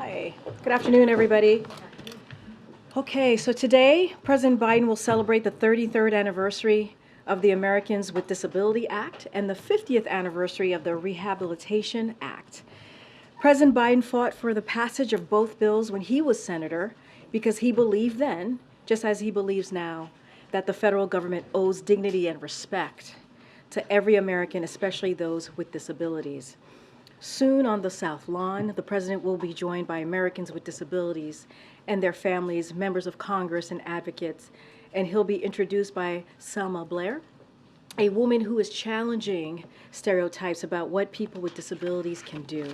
Hi. Good afternoon, everybody. Okay, so today, President Biden will celebrate the 33rd anniversary of the Americans with Disability Act and the 50th anniversary of the Rehabilitation Act. President Biden fought for the passage of both bills when he was senator because he believed then, just as he believes now, that the federal government owes dignity and respect to every American, especially those with disabilities. Soon on the South Lawn, the president will be joined by Americans with disabilities and their families, members of Congress, and advocates, and he'll be introduced by Selma Blair, a woman who is challenging stereotypes about what people with disabilities can do.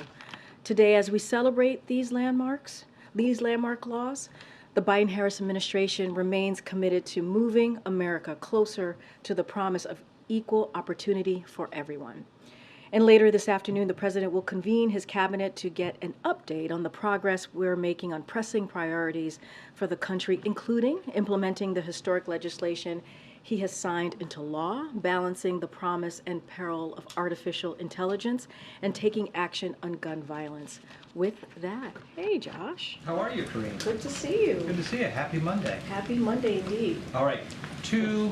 Today, as we celebrate these landmark laws, the Biden-Harris administration remains committed to moving America closer to the promise of equal opportunity for everyone. And later this afternoon, the president will convene his cabinet to get an update on the progress we're making on pressing priorities for the country, including implementing the historic legislation he has signed into law, balancing the promise and peril of artificial intelligence, and taking action on gun violence. With that, hey, Josh. How are you, Karine? Good to see you. Good to see you. Happy Monday. Happy Monday, indeed. All right. Two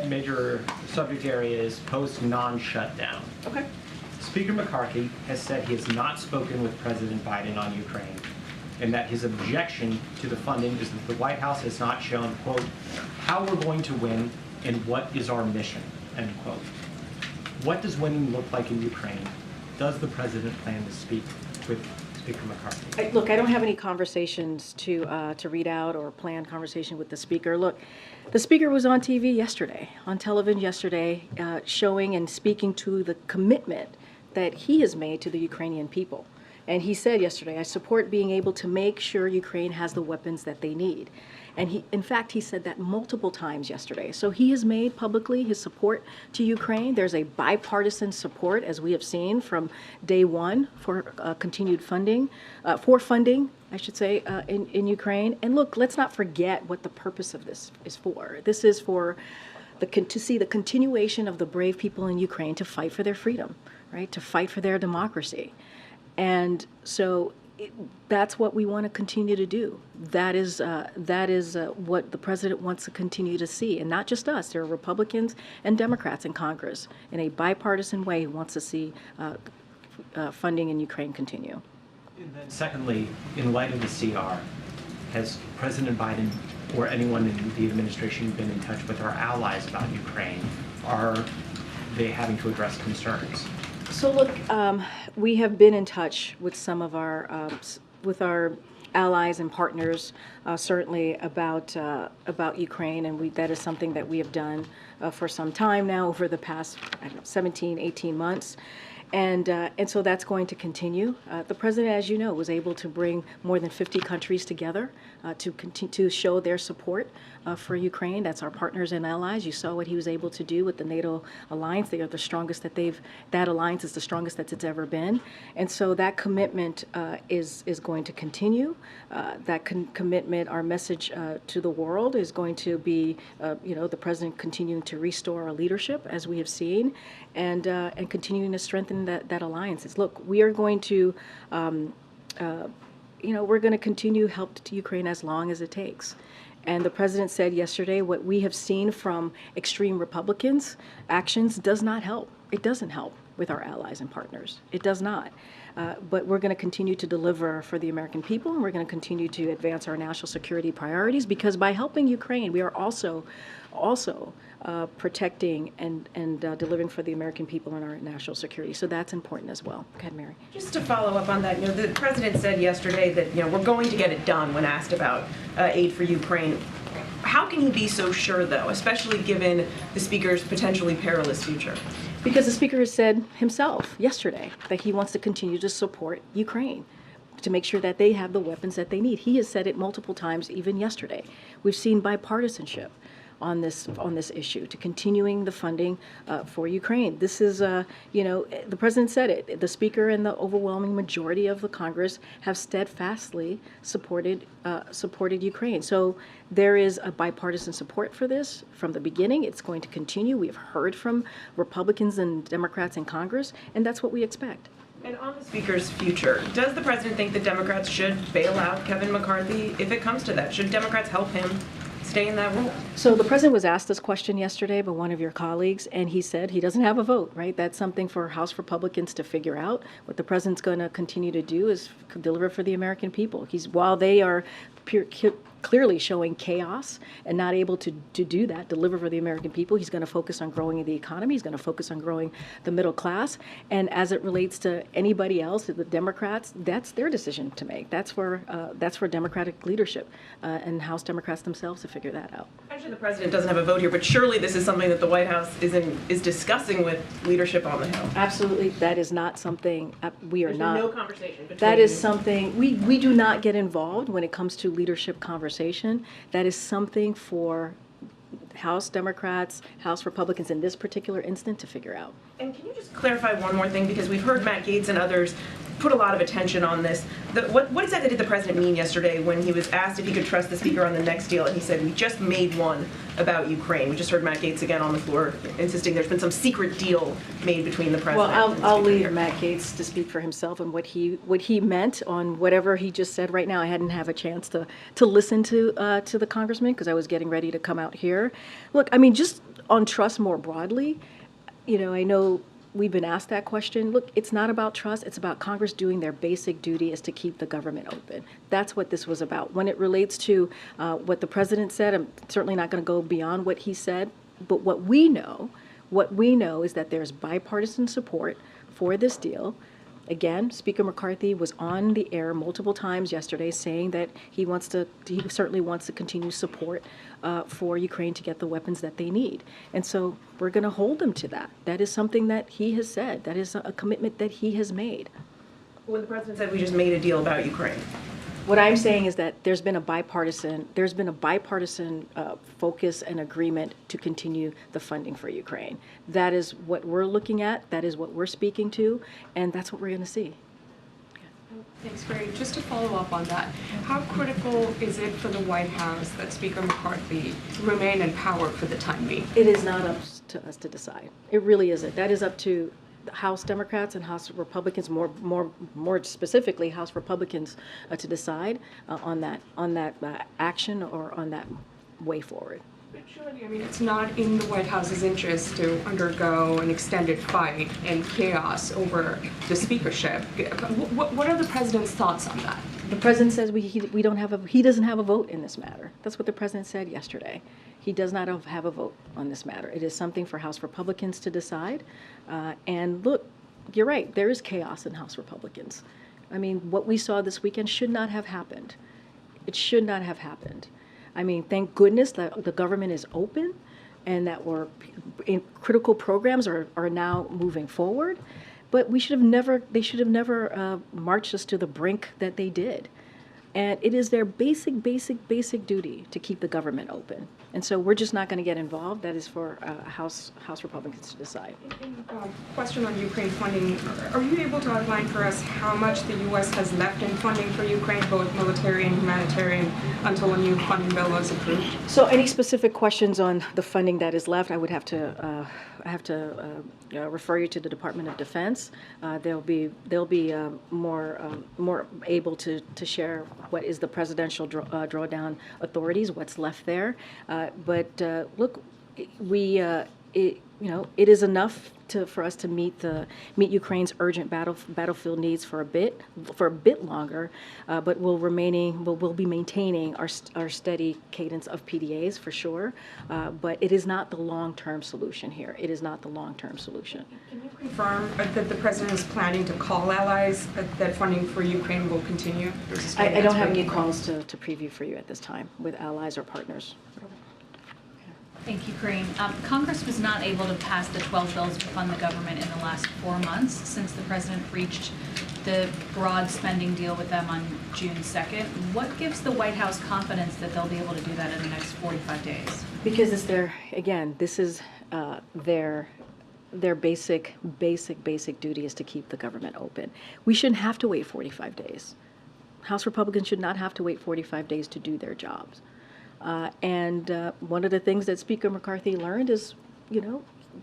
major subject areas post non-shutdown. Okay. Speaker McCarthy has said he has not spoken with President Biden on Ukraine, and that his objection to the funding is that the White House has not shown, quote, how we're going to win and what is our mission, end quote. What does winning look like in Ukraine? Does the president plan to speak with Speaker McCarthy? Look, I don't have any conversations to read out or planned conversation with the speaker. Look, the speaker was on TV yesterday, on television yesterday, showing and speaking to the commitment that he has made to the Ukrainian people. And he said yesterday, I support being able to make sure Ukraine has the weapons that they need. And in fact, he said that multiple times yesterday. So he has made publicly his support to Ukraine. There's a bipartisan support, as we have seen from day one, for continued funding, in Ukraine. And look, let's not forget what the purpose of this is for. This is for to see the continuation of the brave people in Ukraine to fight for their freedom, right? To fight for their democracy. And so that's what we want to continue to do. That is what the president wants to continue to see. And not just us. There are Republicans and Democrats in Congress in a bipartisan way who wants to see funding in Ukraine continue. And then secondly, in light of the CR, has President Biden or anyone in the administration been in touch with our allies about Ukraine? Are they having to address concerns? So look, we have been in touch with some of our allies and partners, certainly about Ukraine, and that is something that we have done for some time now, over the past 17, 18 months. And so that's going to continue. The president, as you know, was able to bring more than 50 countries together to show their support for Ukraine. That's our partners and allies. You saw what he was able to do with the NATO alliance. They are the strongest that alliance is the strongest that it's ever been. And so that commitment is going to continue. That commitment, our message to the world is going to be, the president continuing to restore our leadership, as we have seen, and continuing to strengthen that alliances. Look, we are going to, we're going to continue help to Ukraine as long as it takes. And the president said yesterday, what we have seen from extreme Republicans' actions does not help. It doesn't help with our allies and partners. It does not. But we're going to continue to deliver for the American people, and we're going to continue to advance our national security priorities, because by helping Ukraine, we are also protecting and delivering for the American people and our national security. So that's important as well. Go ahead, Mary. Just to follow up on that, the president said yesterday that we're going to get it done when asked about aid for Ukraine. How can he be so sure, though, especially given the speaker's potentially perilous future? Because the speaker has said himself yesterday that he wants to continue to support Ukraine, to make sure that they have the weapons that they need. He has said it multiple times, even yesterday. We've seen bipartisanship. on this issue, to continuing the funding for Ukraine. This is, the president said it. The Speaker and the overwhelming majority of the Congress have steadfastly supported Ukraine. So there is a bipartisan support for this from the beginning. It's going to continue. We have heard from Republicans and Democrats in Congress, and that's what we expect. And on the Speaker's future, does the president think that Democrats should bail out Kevin McCarthy if it comes to that? Should Democrats help him stay in that role? So the president was asked this question yesterday by one of your colleagues, and he said he doesn't have a vote, right? That's something for House Republicans to figure out. What the president's going to continue to do is deliver for the American people. While they are clearly showing chaos and not able to do that, deliver for the American people, he's going to focus on growing the economy. He's going to focus on growing the middle class. And as it relates to anybody else, the Democrats, that's their decision to make. That's for Democratic leadership and House Democrats themselves to figure that out. Actually, the president doesn't have a vote here, but surely this is something that the White House is discussing with leadership on the Hill. Absolutely, that is not something we are There's not. no conversation between. That is something we do not get involved when it comes to leadership conversation. That is something for House Democrats, House Republicans in this particular instant to figure out. And can you just clarify one more thing, because we've heard Matt Gaetz and others put a lot of attention on this. What exactly did the president mean yesterday when he was asked if he could trust the Speaker on the next deal, and he said, we just made one about Ukraine? We just heard Matt Gaetz again on the floor insisting there's been some secret deal made between the president and the Speaker. Well, I'll leave here. Matt Gaetz to speak for himself and what he meant on whatever he just said right now. I hadn't had a chance to listen to the congressman because I was getting ready to come out here. Look, I mean, just on trust more broadly, I know we've been asked that question. Look, it's not about trust. It's about Congress doing their basic duty is to keep the government open. That's what this was about. When it relates to what the president said, I'm certainly not going to go beyond what he said. But what we know is that there's bipartisan support for this deal. Again, Speaker McCarthy was on the air multiple times yesterday saying that he certainly wants to continue support for Ukraine to get the weapons that they need. And so we're going to hold him to that. That is something that he has said. That is a commitment that he has made. When the president said we just made a deal about Ukraine. What I'm saying is that there's been a bipartisan focus and agreement to continue the funding for Ukraine. That is what we're looking at. That is what we're speaking to, and that's what we're going to see. Thanks, Karine. Just to follow up on that, how critical is it for the White House that Speaker McCarthy remain in power for the time being? It is not up to us to decide. It really isn't. That is up to House Democrats and House Republicans, more specifically House Republicans, to decide on that action or on that way forward. But surely, I mean, it's not in the White House's interest to undergo an extended fight and chaos over the speakership. What are the president's thoughts on that? The president says he doesn't have a vote in this matter. That's what the president said yesterday. He does not have a vote on this matter. It is something for House Republicans to decide. And look, you're right, there is chaos in House Republicans. I mean, what we saw this weekend should not have happened. It should not have happened. I mean, thank goodness that the government is open and that critical programs are now moving forward. But they should have never marched us to the brink that they did. And it is their basic duty to keep the government open. And so we're just not going to get involved. That is for House Republicans to decide. Question on Ukraine funding. Are you able to outline for us how much the U.S. has left in funding for Ukraine, both military and humanitarian, until a new funding bill was approved? So any specific questions on the funding that is left, I would have to refer you to the Department of Defense. They'll be more able to share what is the presidential drawdown authorities, what's left there. But look, it is enough for us to meet Ukraine's urgent battlefield needs for a bit longer, but we'll be maintaining our steady cadence of PDAs for sure. But it is not the long-term solution here. It is not the long-term solution. Can you confirm that the president is planning to call allies that funding for Ukraine will continue? I don't have any calls to preview for you at this time with allies or partners. Thank you, Karine. Congress was not able to pass the 12 bills to fund the government in the last 4 months since the president reached the broad spending deal with them on June 2nd. What gives the White House confidence that they'll be able to do that in the next 45 days? Because it's their, again, this is their basic duty is to keep the government open. We shouldn't have to wait 45 days. House Republicans should not have to wait 45 days to do their jobs. And one of the things that Speaker McCarthy learned is,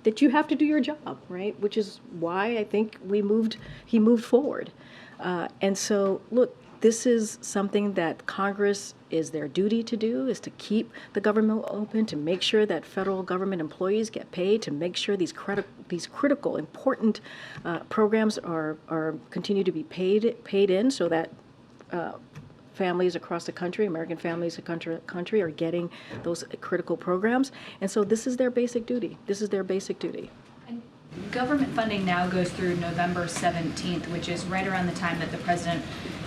that you have to do your job, right? Which is why I think he moved forward. And so, look, this is something that Congress is their duty to do, is to keep the government open, to make sure that federal government employees get paid, to make sure these critical, important programs are continue to be paid in, so that families across the country, American families across the country, are getting those critical programs. And so this is their basic duty. This is their basic duty. And government funding now goes through November 17th, which is right around the time that the president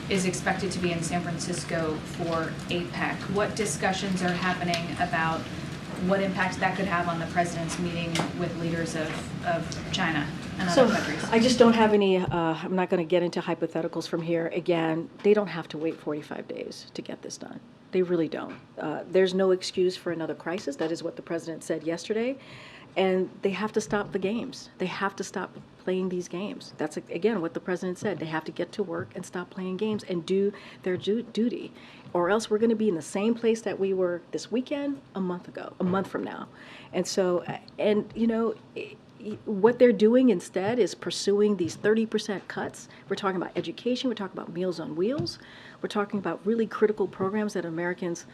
is expected to be in San Francisco for APEC. What discussions are happening about what impact that could have on the president's meeting with leaders of China and other countries? I just don't have any, I'm not going to get into hypotheticals from here. Again, they don't have to wait 45 days to get this done. They really don't. There's no excuse for another crisis. That is what the president said yesterday. And they have to stop the games. They have to stop playing these games. That's, again, what the president said. They have to get to work and stop playing games and do their duty. Or else we're going to be in the same place that we were this weekend a month from now. And so, what they're doing instead is pursuing these 30% cuts. We're talking about education. We're talking about Meals on Wheels. We're talking about really critical programs that Americans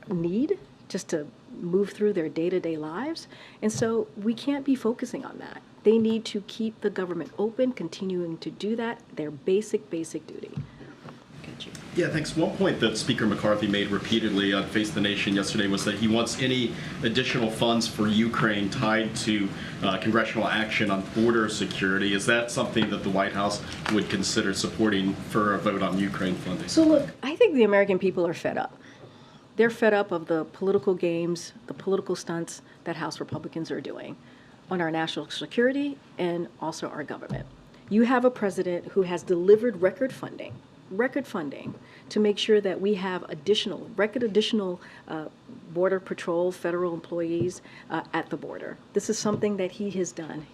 need just to move through their day-to-day lives. And so we can't be focusing on that. They need to keep the government open, continuing to do that, their basic duty. Yeah, thanks. One point that Speaker McCarthy made repeatedly on Face the Nation yesterday was that he wants any additional funds for Ukraine tied to congressional action on border security. Is that something that the White House would consider supporting for a vote on Ukraine funding? So look, I think the American people are fed up. They're fed up of the political games, the political stunts that House Republicans are doing on our national security and also our government. You have a president who has delivered record funding to make sure that we have additional Border Patrol federal employees at the border. This is something that he has done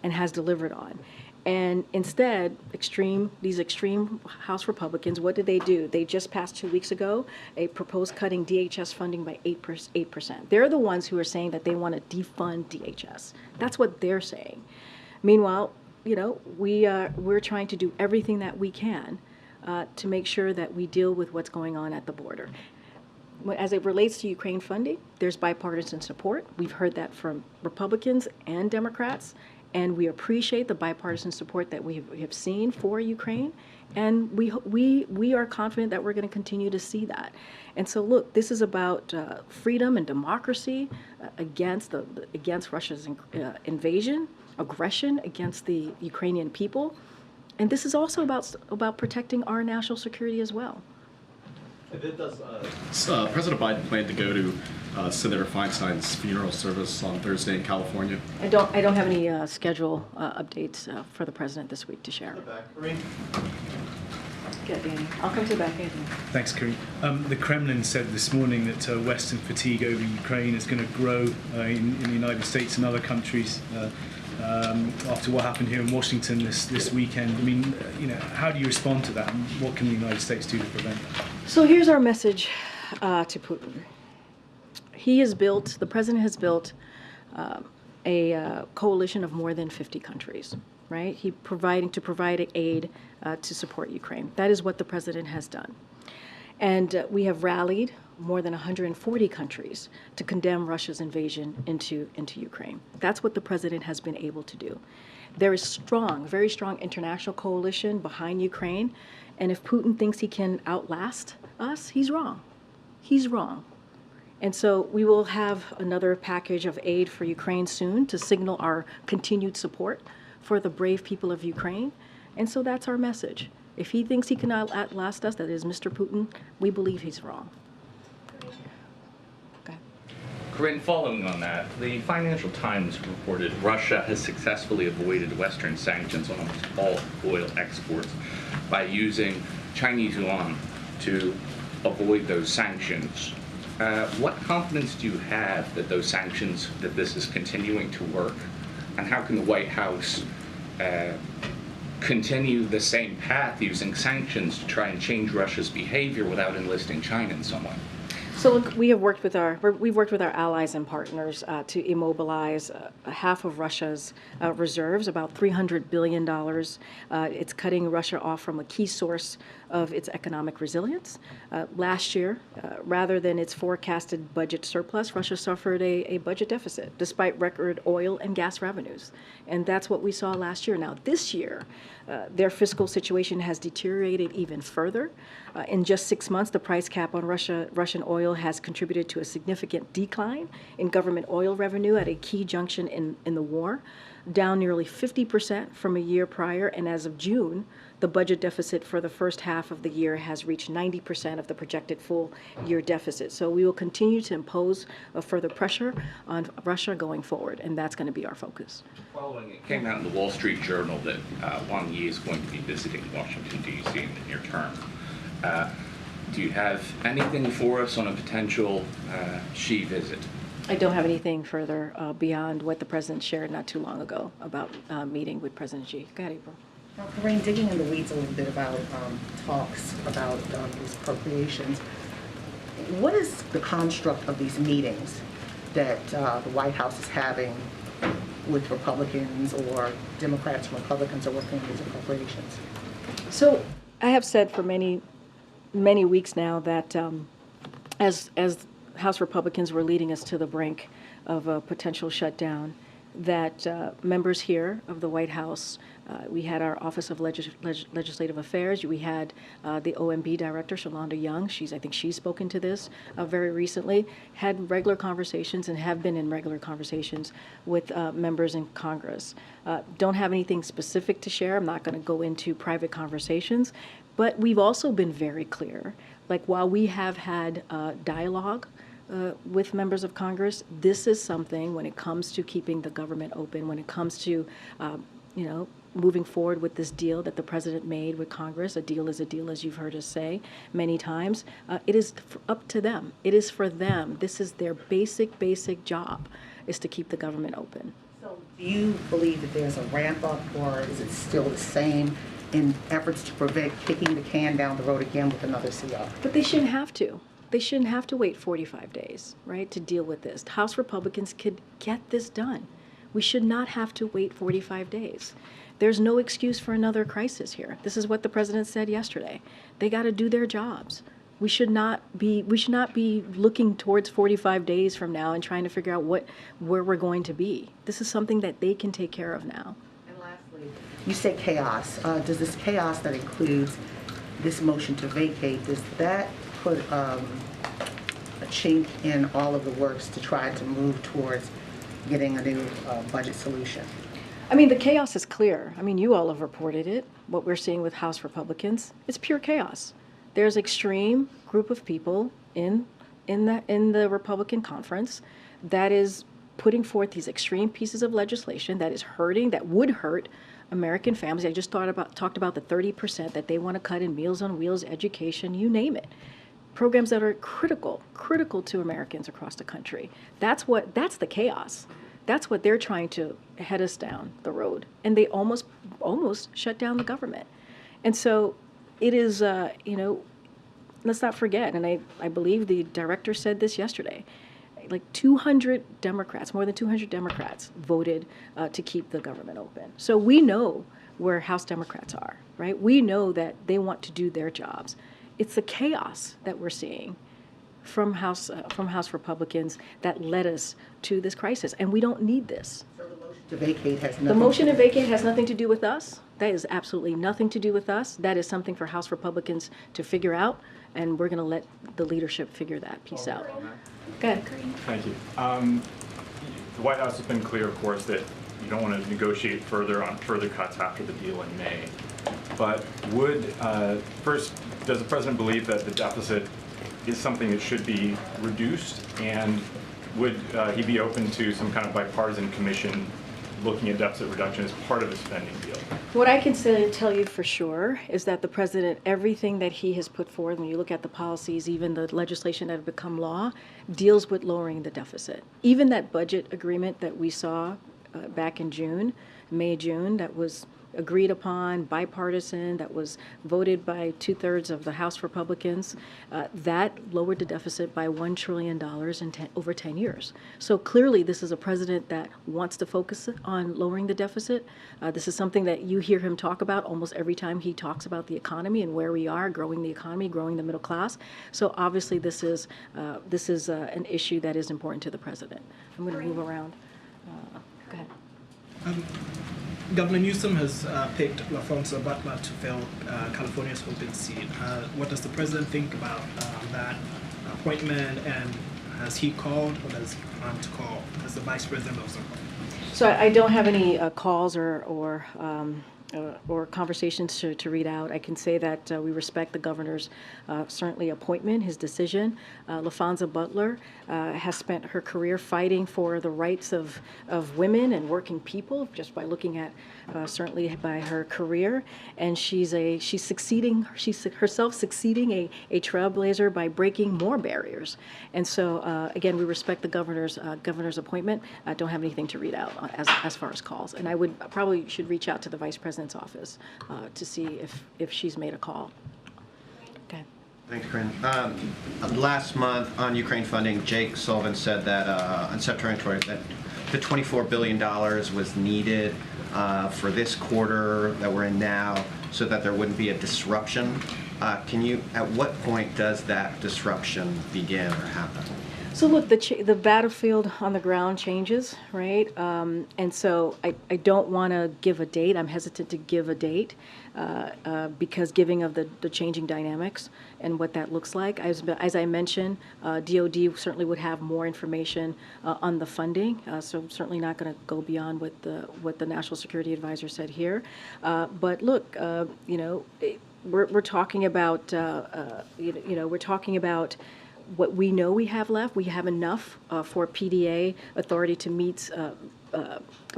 and has delivered on. And instead, these extreme House Republicans, what did they do? They just passed 2 weeks ago a proposed cutting DHS funding by 8%. They're the ones who are saying that they want to defund DHS. That's what they're saying. Meanwhile, we're trying to do everything that we can to make sure that we deal with what's going on at the border. As it relates to Ukraine funding, there's bipartisan support. We've heard that from Republicans and Democrats. And we appreciate the bipartisan support that we have seen for Ukraine, and we are confident that we're going to continue to see that. And so, look, this is about freedom and democracy against Russia's invasion, aggression against the Ukrainian people, and this is also about protecting our national security as well. Does President Biden plan to go to Senator Feinstein's funeral service on Thursday in California? I don't have any schedule updates for the president this week to share. Karine? Good, Danny. I'll come to the back, Anthony. Thanks, Karine. The Kremlin said this morning that Western fatigue over Ukraine is going to grow in the United States and other countries after what happened here in Washington this weekend. I mean, how do you respond to that, and what can the United States do to prevent that? So here's our message to Putin. The president has built a coalition of more than 50 countries, right? He provide aid to support Ukraine. That is what the president has done. And we have rallied more than 140 countries to condemn Russia's invasion into Ukraine. That's what the president has been able to do. There is very strong international coalition behind Ukraine. And if Putin thinks he can outlast us, he's wrong. He's wrong. And so we will have another package of aid for Ukraine soon to signal our continued support for the brave people of Ukraine. And so that's our message. If he thinks he can outlast us, that is Mr. Putin, we believe he's wrong. Okay. Karine, following on that, the Financial Times reported Russia has successfully avoided Western sanctions on almost all oil exports by using Chinese yuan to avoid those sanctions. What confidence do you have that those sanctions, that this is continuing to work? And how can the White House continue the same path using sanctions to try and change Russia's behavior without enlisting China in some way? So look, we've worked with our allies and partners to immobilize half of Russia's reserves, about $300 billion. It's cutting Russia off from a key source of its economic resilience. Last year, rather than its forecasted budget surplus, Russia suffered a budget deficit despite record oil and gas revenues. And that's what we saw last year. Now, this year, their fiscal situation has deteriorated even further. In just 6 months, the price cap on Russian oil has contributed to a significant decline in government oil revenue at a key junction in the war, down nearly 50% from a year prior. And as of June, the budget deficit for the first half of the year has reached 90% of the projected full year deficit. So we will continue to impose further pressure on Russia going forward, and that's going to be our focus. Following, it came out in the Wall Street Journal that Wang Yi is going to be visiting Washington, D.C. in the near term. Do you have anything for us on a potential Xi visit? I don't have anything further beyond what the president shared not too long ago about meeting with President Xi. Go ahead, April. Karine, digging in the weeds a little bit about talks about these appropriations, what is the construct of these meetings that the White House is having with Republicans, or Democrats and Republicans are working on these appropriations? So I have said for many weeks now that as House Republicans were leading us to the brink of a potential shutdown, that members here of the White House, we had our Office of Legislative Affairs, we had the OMB Director, Shalonda Young, I think she's spoken to this very recently, had regular conversations and have been in regular conversations with members in Congress. Don't have anything specific to share. I'm not going to go into private conversations, but we've also been very clear, like while we have had dialogue with members of Congress, this is something when it comes to keeping the government open, when it comes to, moving forward with this deal that the president made with Congress. A deal is a deal, as you've heard us say many times. It is up to them. It is for them. This is their basic job, is to keep the government open. So do you believe that there's a ramp up, or is it still the same in efforts to prevent kicking the can down the road again with another CR? But they shouldn't have to. They shouldn't have to wait 45 days, right, to deal with this. House Republicans could get this done. We should not have to wait 45 days. There's no excuse for another crisis here. This is what the president said yesterday. They got to do their jobs. We should not be looking towards 45 days from now and trying to figure out where we're going to be. This is something that they can take care of now. And lastly, you say chaos. Does this chaos that includes this motion to vacate, does that put a chink in all of the works to try to move towards getting a new budget solution? I mean, the chaos is clear. I mean, you all have reported it, what we're seeing with House Republicans. It's pure chaos. There's extreme group of people in the Republican conference that is putting forth these extreme pieces of legislation that is hurting, that would hurt American families. I just talked about the 30% that they want to cut in Meals on Wheels, education, you name it. Programs that are critical to Americans across the country. That's the chaos. That's what they're trying to head us down the road. And they almost shut down the government. And so it is, let's not forget, and I believe the director said this yesterday, like 200 Democrats, more than 200 Democrats voted to keep the government open. So we know where House Democrats are, right? We know that they want to do their jobs. It's the chaos that we're seeing from House Republicans that led us to this crisis, and we don't need this. So the motion to vacate has nothing. The motion to vacate has nothing to do with us. That is absolutely nothing to do with us. That is something for House Republicans to figure out, and we're going to let the leadership figure that piece out. Go ahead. Thank you. The White House has been clear, of course, that you don't want to negotiate further on further cuts after the deal in May. But first, does the president believe that the deficit is something that should be reduced? And would he be open to some kind of bipartisan commission looking at deficit reduction as part of the spending deal? What I can tell you for sure is that the president, everything that he has put forward, when you look at the policies, even the legislation that have become law, deals with lowering the deficit. Even that budget agreement that we saw back in June, May, June, that was agreed upon, bipartisan, that was voted by 2/3 of the House Republicans, that lowered the deficit by $1 trillion in over 10 years. So clearly this is a president that wants to focus on lowering the deficit. This is something that you hear him talk about almost every time he talks about the economy and where we are, growing the economy, growing the middle class. So obviously this is an issue that is important to the president. I'm going to move around. Go ahead. Governor Newsom has picked LaFranca Butler to fill California's open seat. What does the president think about that appointment, and has he called, or does he plan to call? Has the vice president also called? So I don't have any calls or conversations to read out. I can say that we respect the governor's certainly appointment, his decision. LaFranca Butler has spent her career fighting for the rights of women and working people, just by looking at certainly by her career, and she's herself succeeding a trailblazer by breaking more barriers. And so again, we respect the governor's appointment. I don't have anything to read out as far as calls, and I would probably should reach out to the vice president's office to see if she's made a call. Okay. Thanks, Karine. Last month on Ukraine funding, Jake Sullivan said that on September 20th that the $24 billion was needed for this quarter that we're in now, so that there wouldn't be a disruption. At what point does that disruption begin or happen? So look, the battlefield on the ground changes, right? And so I don't want to give a date. I'm hesitant to give a date because giving of the changing dynamics and what that looks like. As I mentioned, DOD certainly would have more information on the funding. So I'm certainly not going to go beyond what the National Security Advisor said here. But look, we're talking about we're talking about what we know we have left. We have enough for PDA authority to meet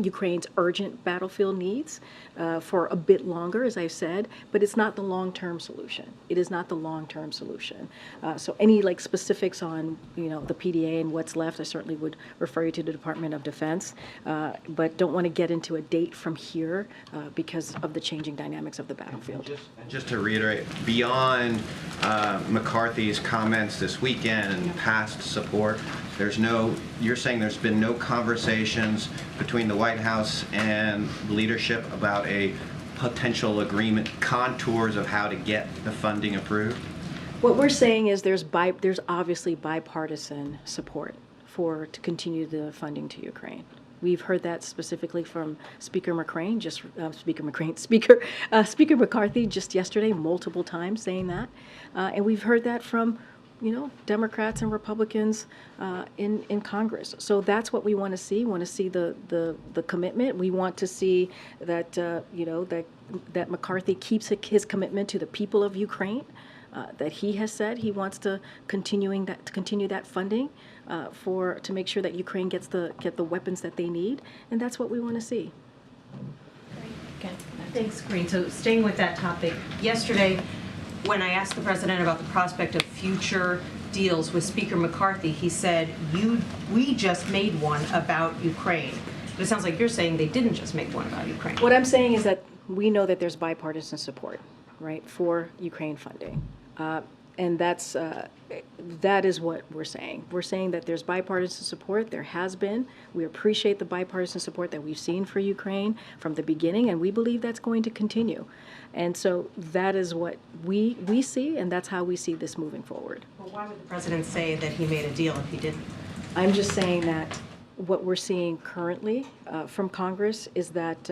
Ukraine's urgent battlefield needs for a bit longer, as I said, but it's not the long-term solution. It is not the long-term solution. So any specifics on the PDA and what's left, I certainly would refer you to the Department of Defense, but don't want to get into a date from here because of the changing dynamics of the battlefield. Just to reiterate, beyond McCarthy's comments this weekend and past support, you're saying there's been no conversations between the White House and leadership about a potential agreement, contours of how to get the funding approved? What we're saying is there's obviously bipartisan support to continue the funding to Ukraine. We've heard that specifically from Speaker McCarthy just yesterday, multiple times saying that, and we've heard that from Democrats and Republicans in Congress. So that's what we want to see. We want to see the commitment. We want to see that that McCarthy keeps his commitment to the people of Ukraine. That he has said he wants to continue that funding to make sure that Ukraine get the weapons that they need, and that's what we want to see. Okay. Thanks, Karine. So staying with that topic, yesterday, when I asked the president about the prospect of future deals with Speaker McCarthy, he said, we just made one about Ukraine. But it sounds like you're saying they didn't just make one about Ukraine. What I'm saying is that we know that there's bipartisan support, right, for Ukraine funding. And that is what we're saying. We're saying that there's bipartisan support. There has been. We appreciate the bipartisan support that we've seen for Ukraine from the beginning, and we believe that's going to continue. And so that is what we see, and that's how we see this moving forward. Well, why would the president say that he made a deal if he didn't? I'm just saying that what we're seeing currently from Congress is that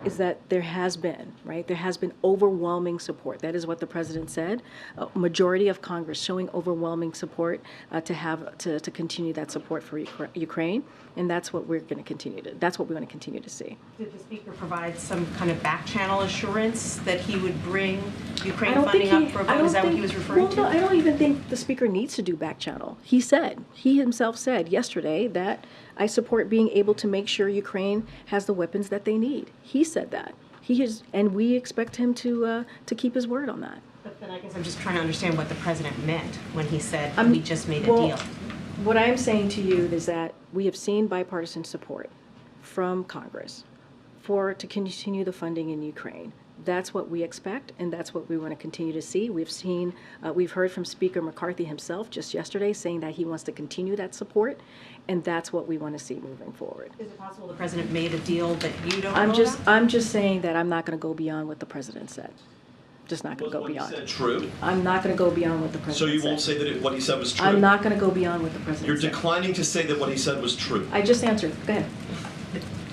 is that there has been, right? There has been overwhelming support. That is what the president said. A majority of Congress showing overwhelming support to continue that support for Ukraine, and that's what we're going to continue to. That's what we want to continue to see. Did the speaker provide some kind of back channel assurance that he would bring Ukraine I don't funding think up for a vote? Is that what he was referring to? No, I don't even think the speaker needs to do back channel. He himself said yesterday that I support being able to make sure Ukraine has the weapons that they need. He said that. And we expect him to keep his word on that. But then I guess I'm just trying to understand what the president meant when he said we just made a deal. What I'm saying to you is that we have seen bipartisan support from Congress to continue the funding in Ukraine. That's what we expect, and that's what we want to continue to see. We've heard from Speaker McCarthy himself just yesterday saying that he wants to continue that support, and that's what we want to see moving forward. Is it possible the president made a deal that you don't know about? I'm just saying that I'm not going to go beyond what the president said. Just not going to go beyond. Was what he said true? I'm not going to go beyond what the president said. So you won't say that what he said was true? I'm not going to go beyond what the president You're said. declining to say that what he said was true? I just answered. Go ahead.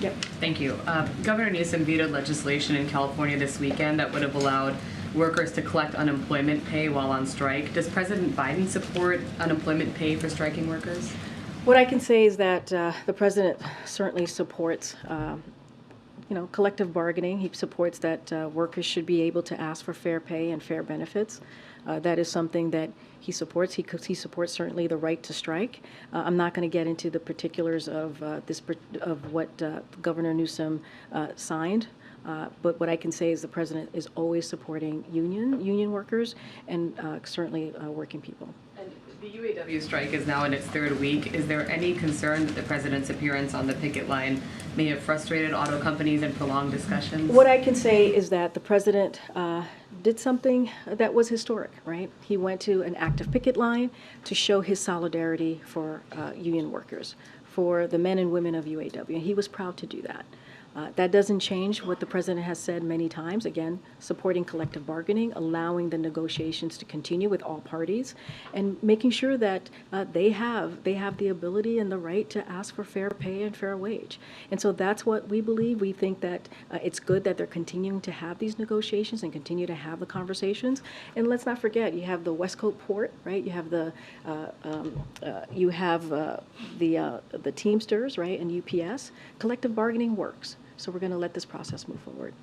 Yep. Thank you. Governor Newsom vetoed legislation in California this weekend that would have allowed workers to collect unemployment pay while on strike. Does President Biden support unemployment pay for striking workers? What I can say is that the president certainly supports collective bargaining. He supports that workers should be able to ask for fair pay and fair benefits. That is something that he supports. He supports certainly the right to strike. I'm not going to get into the particulars of what Governor Newsom signed. But what I can say is the president is always supporting union workers and certainly working people. And the UAW strike is now in its third week. Is there any concern that the president's appearance on the picket line may have frustrated auto companies and prolonged discussions? What I can say is that the president did something that was historic, right? He went to an active picket line to show his solidarity for union workers, for the men and women of UAW, and he was proud to do that. That doesn't change what the president has said many times, again, supporting collective bargaining, allowing the negotiations to continue with all parties, and making sure that they have the ability and the right to ask for fair pay and fair wage. And so that's what we believe. We think that it's good that they're continuing to have these negotiations and continue to have the conversations. And let's not forget, you have the West Coast Port, right? You have the Teamsters, right, and UPS. Collective bargaining works. So we're going to let this process move forward.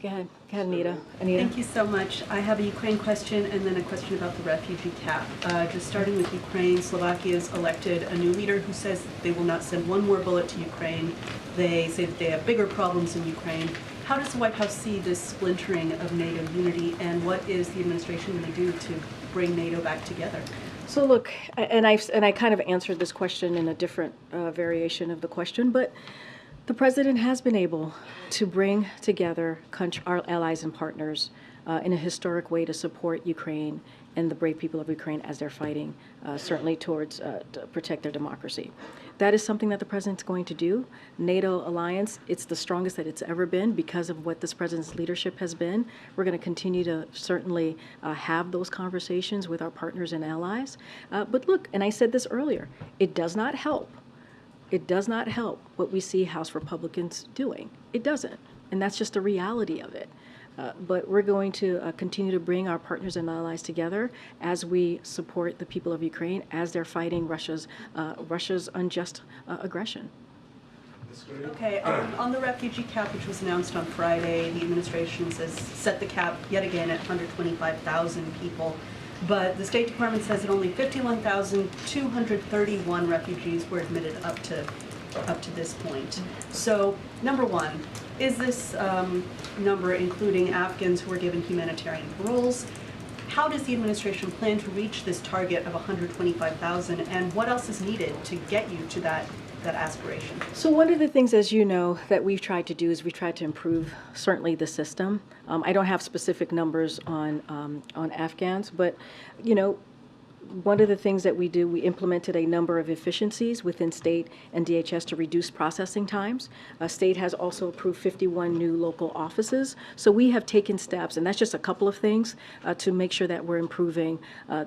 Go ahead, Anita. Thank you so much. I have a Ukraine question and then a question about the refugee cap. Just starting with Ukraine, Slovakia's elected a new leader who says they will not send one more bullet to Ukraine. They say that they have bigger problems in Ukraine. How does the White House see this splintering of NATO unity, and what is the administration going to do to bring NATO back together? So look, and I kind of answered this question in a different variation of the question, but the president has been able to bring together our allies and partners in a historic way to support Ukraine and the brave people of Ukraine as they're fighting, certainly towards to protect their democracy. That is something that the president's going to do. NATO alliance, it's the strongest that it's ever been because of what this president's leadership has been. We're going to continue to certainly have those conversations with our partners and allies. But look, and I said this earlier, it does not help. It does not help what we see House Republicans doing. It doesn't. And that's just the reality of it. But we're going to continue to bring our partners and allies together as we support the people of Ukraine as they're fighting Russia's unjust aggression. Okay, on the refugee cap, which was announced on Friday, the administration says set the cap yet again at 125,000 people. But the State Department says that only 51,231 refugees were admitted up to this point. So, number one, is this number including Afghans who are given humanitarian paroles? How does the administration plan to reach this target of 125,000, and what else is needed to get you to that aspiration? So one of the things, as you know, that we've tried to do is we've tried to improve certainly the system. I don't have specific numbers on Afghans, but one of the things that we do, we implemented a number of efficiencies within state and DHS to reduce processing times. State has also approved 51 new local offices. So we have taken steps, and that's just a couple of things, to make sure that we're improving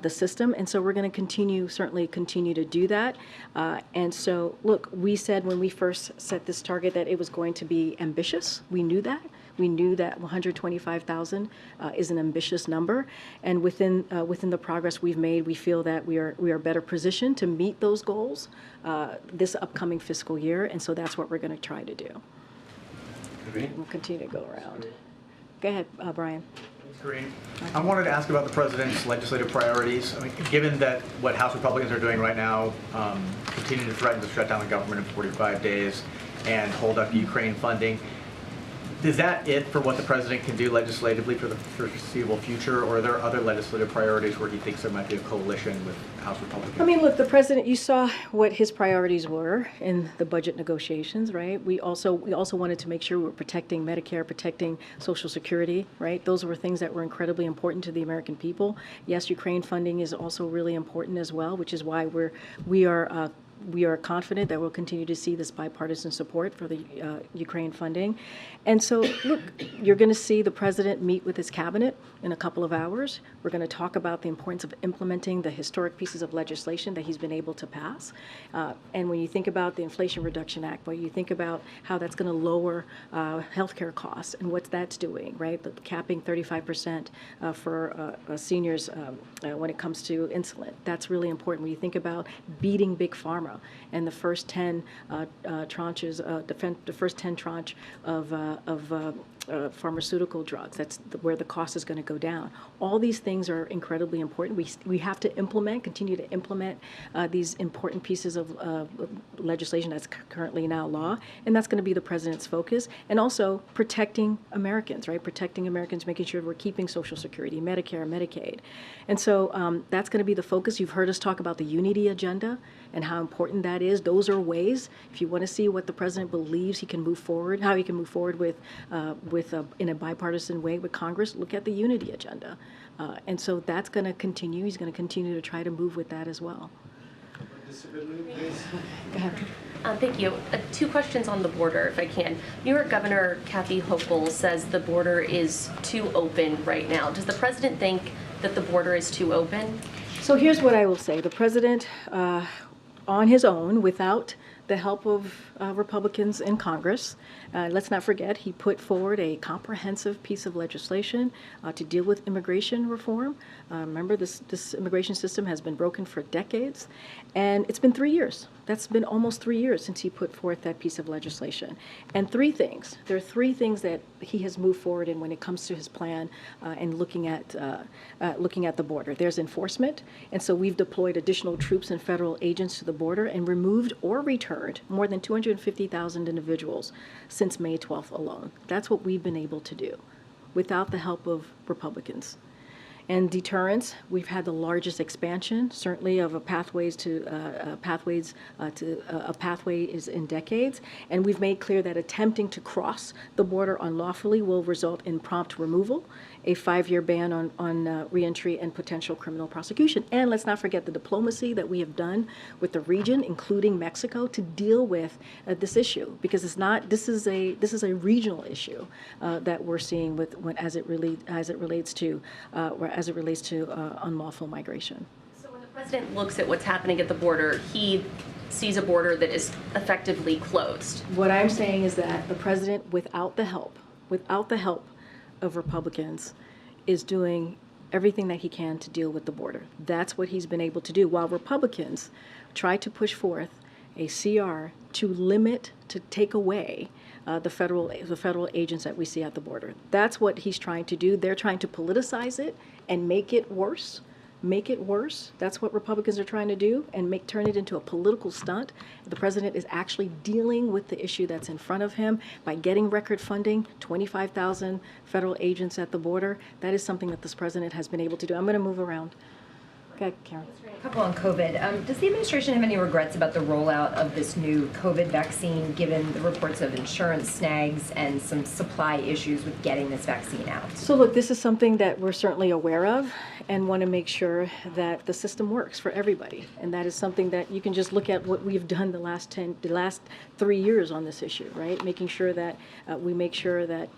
the system. And so we're going to certainly continue to do that. And so, look, we said when we first set this target that it was going to be ambitious. We knew that. We knew that 125,000 is an ambitious number, and within the progress we've made, we feel that we are better positioned to meet those goals this upcoming fiscal year, and so that's what we're going to try to do. We'll continue to go around. Go ahead, Brian. Thanks, Karine. I wanted to ask about the president's legislative priorities. I mean, given that what House Republicans are doing right now, continue to threaten to shut down the government in 45 days and hold up Ukraine funding, is that it for what the president can do legislatively for the foreseeable future, or are there other legislative priorities where he thinks there might be a coalition with House Republicans? I mean, look, the president, you saw what his priorities were in the budget negotiations, right? We also wanted to make sure we were protecting Medicare, protecting Social Security, right? Those were things that were incredibly important to the American people. Yes, Ukraine funding is also really important as well, which is why we are confident that we'll continue to see this bipartisan support for the Ukraine funding. And so, look, you're going to see the president meet with his cabinet in a couple of hours. We're going to talk about the importance of implementing the historic pieces of legislation that he's been able to pass. And when you think about the Inflation Reduction Act, when you think about how that's going to lower healthcare costs and what that's doing, right? The capping 35% for seniors when it comes to insulin. That's really important. When you think about beating Big Pharma and the first 10 tranches, the first 10 tranche of pharmaceutical drugs. That's where the cost is going to go down. All these things are incredibly important. We have to continue to implement these important pieces of legislation that's currently now law, and that's going to be the president's focus. And also protecting Americans, right? Protecting Americans, making sure we're keeping Social Security, Medicare, Medicaid. And so that's going to be the focus. You've heard us talk about the unity agenda and how important that is. Those are ways, if you want to see what the president believes he can move forward, how he can move forward with in a bipartisan way with Congress, look at the unity agenda. And so that's going to continue. He's going to continue to try to move with that as well. Go ahead. Thank you. 2 questions on the border, if I can. New York Governor Kathy Hochul says the border is too open right now. Does the president think that the border is too open? So here's what I will say. The president, on his own, without the help of Republicans in Congress, let's not forget, he put forward a comprehensive piece of legislation to deal with immigration reform. Remember, this immigration system has been broken for decades, and it's been 3 years. That's been almost 3 years since he put forth that piece of legislation. And there are 3 things that he has moved forward in when it comes to his plan and looking at the border. There's enforcement, and so we've deployed additional troops and federal agents to the border and removed or returned more than 250,000 individuals since May 12th alone. That's what we've been able to do without the help of Republicans. And deterrence, we've had the largest expansion, certainly, of a pathway is in decades. And we've made clear that attempting to cross the border unlawfully will result in prompt removal, a 5-year ban on reentry, and potential criminal prosecution. And let's not forget the diplomacy that we have done with the region, including Mexico, to deal with this issue, because this is a regional issue that we're seeing as it relates to unlawful migration. So when the president looks at what's happening at the border, he sees a border that is effectively closed. What I'm saying is that the president, without the help of Republicans, is doing everything that he can to deal with the border. That's what he's been able to do, while Republicans try to push forth a CR to take away the federal agents that we see at the border. That's what he's trying to do. They're trying to politicize it and make it worse. That's what Republicans are trying to do, and turn it into a political stunt. The president is actually dealing with the issue that's in front of him by getting record funding, 25,000 federal agents at the border. That is something that this president has been able to do. I'm going to move around. Okay, Karen. A couple on COVID. Does the administration have any regrets about the rollout of this new COVID vaccine, given the reports of insurance snags and some supply issues with getting this vaccine out? So look, this is something that we're certainly aware of and want to make sure that the system works for everybody. And that is something that you can just look at what we've done the last 3 years on this issue, right? Making sure that we make sure that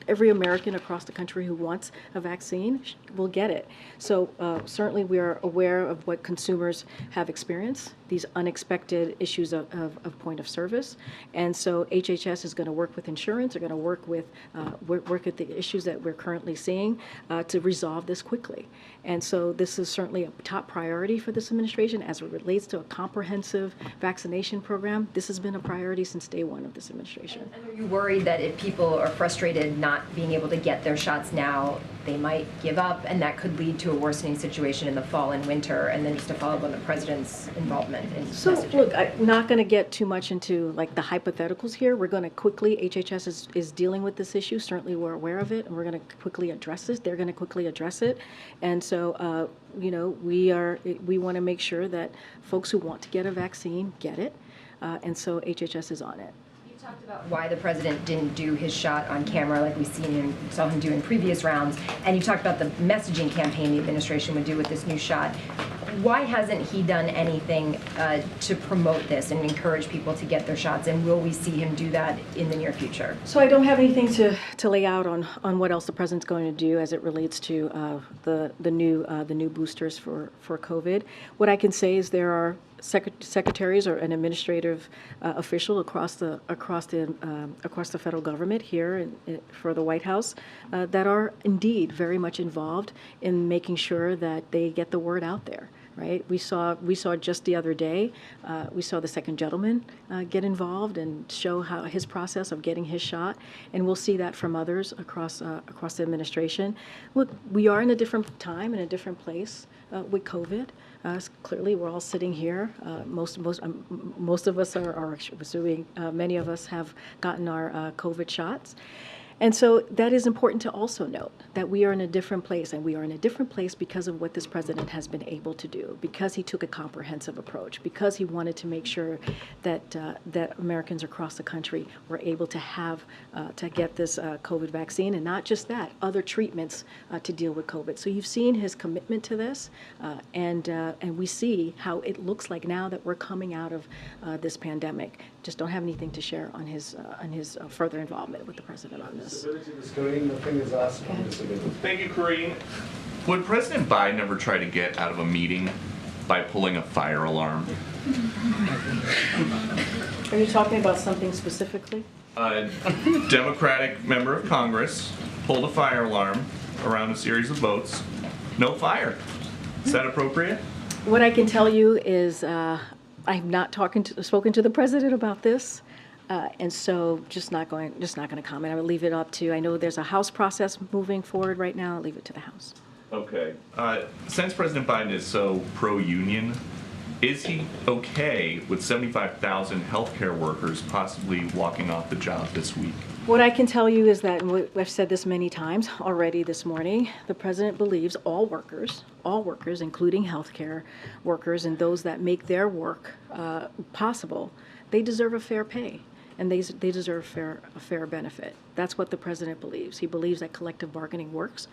every American across the country who wants a vaccine will get it. So certainly we are aware of what consumers have experienced, these unexpected issues of point of service. And so HHS is going to work with insurance, they're going to work at the issues that we're currently seeing to resolve this quickly. And so this is certainly a top priority for this administration as it relates to a comprehensive vaccination program. This has been a priority since day one of this administration. And are you worried that if people are frustrated not being able to get their shots now, they might give up, and that could lead to a worsening situation in the fall and winter? And then just to follow up on the president's involvement in messaging. Look, I'm not going to get too much into like the hypotheticals here. We're going to quickly, HHS is dealing with this issue. Certainly we're aware of it, and we're going to quickly address this. They're going to quickly address it. And so, we want to make sure that folks who want to get a vaccine get it. And so HHS is on it. You talked about why the president didn't do his shot on camera like we saw him do in previous rounds, and you talked about the messaging campaign the administration would do with this new shot. Why hasn't he done anything to promote this and encourage people to get their shots, and will we see him do that in the near future? So I don't have anything to lay out on what else the president's going to do as it relates to the new boosters for COVID. What I can say is there are secretaries or an administrative official across the federal government here for the White House that are indeed very much involved in making sure that they get the word out there. Right? We saw just the other day, we saw the second gentleman get involved and show how his process of getting his shot, and we'll see that from others across the administration. Look, we are in a different time and a different place with COVID. Clearly, we're all sitting here. Most of us are assuming many of us have gotten our COVID shots. And so that is important to also note that we are in a different place, and we are in a different place because of what this president has been able to do, because he took a comprehensive approach, because he wanted to make sure that that Americans across the country were able to have to get this COVID vaccine, and not just that, other treatments to deal with COVID. So you've seen his commitment to this, and we see how it looks like now that we're coming out of this pandemic. Just don't have anything to share on his further involvement with the president on this. Thank you, Karine. Would President Biden ever try to get out of a meeting by pulling a fire alarm? Are you talking about something specifically? A Democratic member of Congress pulled a fire alarm around a series of votes. No fire. Is that appropriate? What I can tell you is I've not spoken to the president about this. And so just not going to comment. I would leave it up to, I know there's a House process moving forward right now. I'll leave it to the House. Okay. Since President Biden is so pro-union, is he okay with 75,000 healthcare workers possibly walking off the job this week? What I can tell you is that, and I've said this many times already this morning, the president believes all workers, including healthcare workers and those that make their work possible, they deserve a fair pay. And they deserve a fair benefit. That's what the president believes. He believes that collective bargaining works.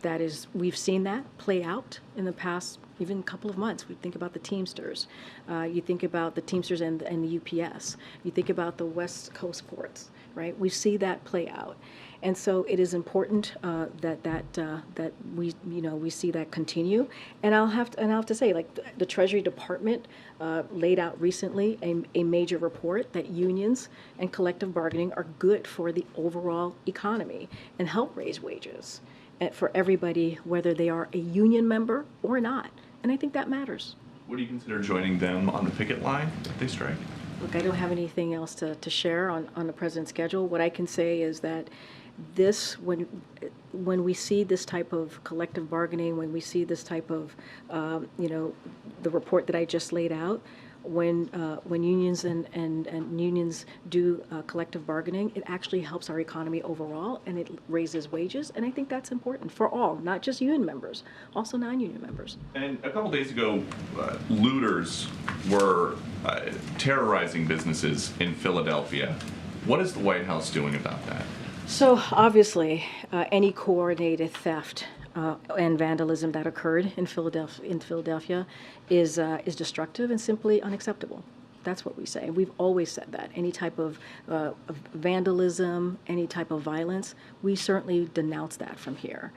That is, we've seen that play out in the past even couple of months. We think about the Teamsters. You think about the Teamsters and the UPS. You think about the West Coast ports, right? We see that play out. And so it is important that we see that continue. And I'll have to say, like the Treasury Department laid out recently a major report that unions and collective bargaining are good for the overall economy and help raise wages for everybody, whether they are a union member or not. And I think that matters. Would you consider joining them on the picket line if they strike? Look, I don't have anything else to share on the president's schedule. What I can say is that when we see this type of collective bargaining, when we see this type of, the report that I just laid out, when unions and unions do collective bargaining, it actually helps our economy overall, and it raises wages, and I think that's important for all, not just union members, also non-union members. And a couple days ago, looters were terrorizing businesses in Philadelphia. What is the White House doing about that? So obviously, any coordinated theft and vandalism that occurred in Philadelphia is destructive and simply unacceptable. That's what we say. We've always said that. Any type of vandalism, any type of violence, we certainly denounce that from here.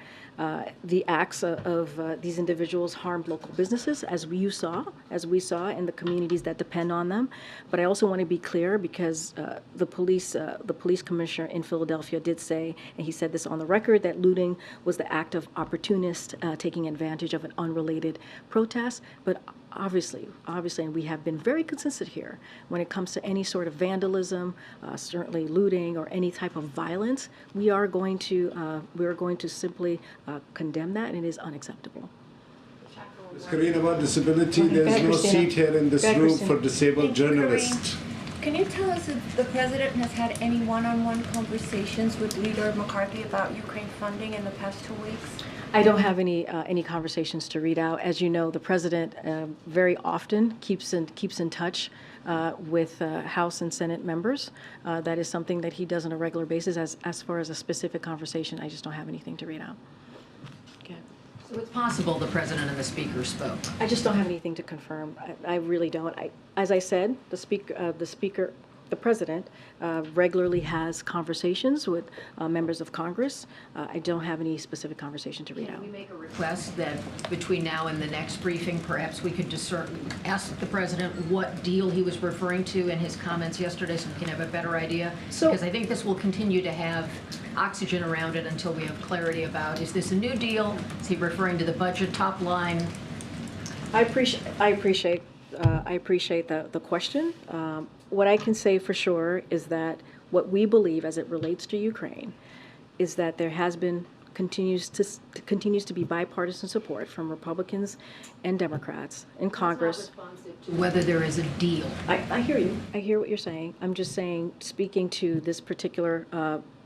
The acts of these individuals harmed local businesses, as we saw in the communities that depend on them. But I also want to be clear, because the police commissioner in Philadelphia did say, and he said this on the record, that looting was the act of opportunists taking advantage of an unrelated protest. But obviously, and we have been very consistent here when it comes to any sort of vandalism, certainly looting or any type of violence. We are going to simply condemn that, and it is unacceptable. Ms. Karine, about disability, there's no seat here in this room for disabled journalists. Can you tell us if the president has had any one-on-one conversations with Leader McCarthy about Ukraine funding in the past 2 weeks? I don't have any conversations to read out. As you know, the president very often keeps in touch with House and Senate members. That is something that he does on a regular basis. As far as a specific conversation, I just don't have anything to read out. Okay. So it's possible the president and the speaker spoke. I just don't have anything to confirm. I really don't. As I said, the president regularly has conversations with members of Congress. I don't have any specific conversation to read out. Can we make a request that between now and the next briefing, perhaps we could ask the president what deal he was referring to in his comments yesterday, so we can have a better idea? Because I think this will continue to have oxygen around it until we have clarity about, is this a new deal? Is he referring to the budget top line? I appreciate the question. What I can say for sure is that what we believe as it relates to Ukraine is that there has been, continues to be bipartisan support from Republicans and Democrats in Congress. Whether there is a deal. I hear you. I hear what you're saying. I'm just saying, speaking to this particular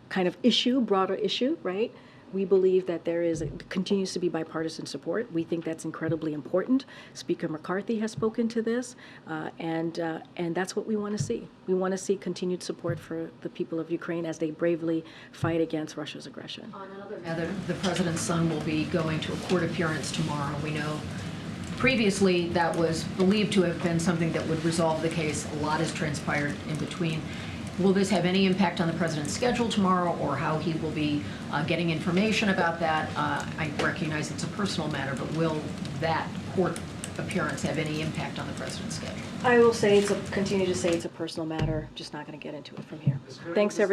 kind of issue, broader issue, right? We believe that continues to be bipartisan support. We think that's incredibly important. Speaker McCarthy has spoken to this, and that's what we want to see. We want to see continued support for the people of Ukraine as they bravely fight against Russia's aggression. On another matter, the president's son will be going to a court appearance tomorrow. We know previously that was believed to have been something that would resolve the case. A lot has transpired in between. Will this have any impact on the president's schedule tomorrow, or how he will be getting information about that? I recognize it's a personal matter, but will that court appearance have any impact on the president's schedule? I will say continue to say it's a personal matter. Just not going to get into it from here. Thanks, everyone.